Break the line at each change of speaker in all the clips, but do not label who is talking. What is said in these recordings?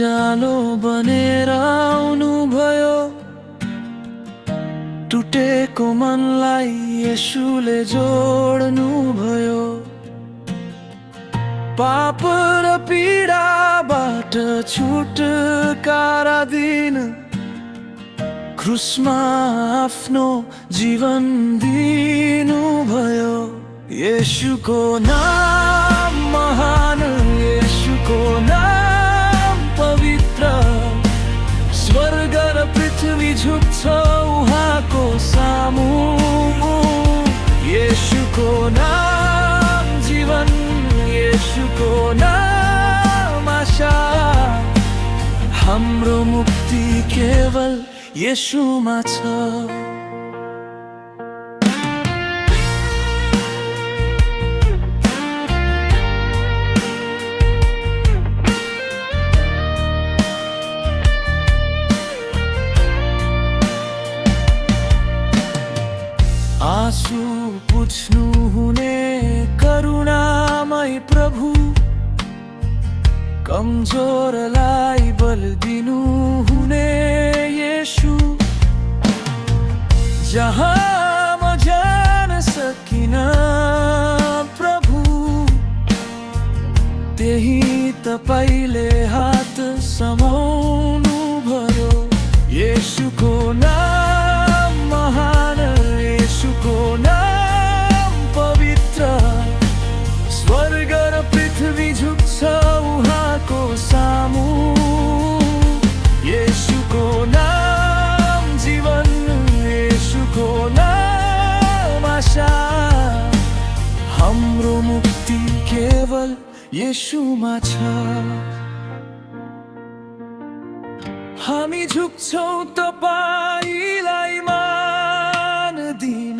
उज्यालो बनेर आउनुभयो। टुटेको मनलाई येशूले जोड्नुभयो। पाप र पीडाबाट छुटकारा दिन क्रुसमा आफ्नो जीवन दिनुभयो। येशूको नाम महान, येशूको नाम पवित्र। स्वर्ग र पृथ्वी झुक्छ उहाँको सामु। येशूको नाम जीवन, येशूको नाम आशा। हाम्रो मुक्ति केवल येशूमा छ। आँसु पुछ्नु हुने करुणामय प्रभु। कमजोरलाई बल दिनु हुने येशू। जहाँ म जान सकिन प्रभु, त्यही तपाईले हात समाउनु भयो। येशूको नाम महान, येशूको नाम पवित्र। स्वर्ग र पृथ्वी झुक्छ उहाँको सामु। येशूको नाम जीवन, येशूको नाम आशा। हाम्रो मुक्ति केवल येशूमा छ। हामी झुक्छौँ तपाईलाई मान दिन।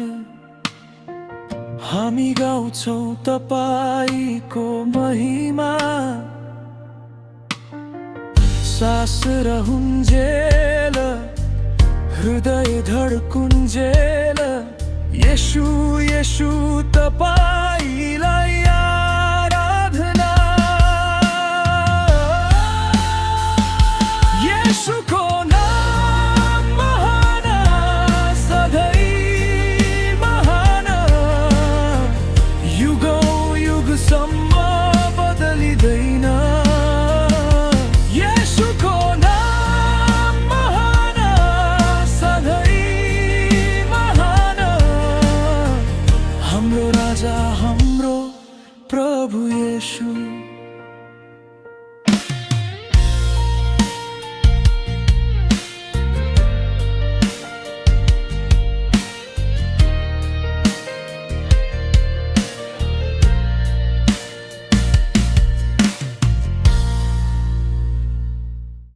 हामी गाउँछौँ तपाईको महिमा। सास रहन्जेल, हृदय धड्कुन्जेल। येशू येशू तपाईलाई आराधना। येशूको नाम महान, सधैँ महान। युगौँ युगसम्म बदलिँदैन। येशूको नाम महान, सधैँ महान। हाम्रो राजा, हाम्रो प्रभु येशू।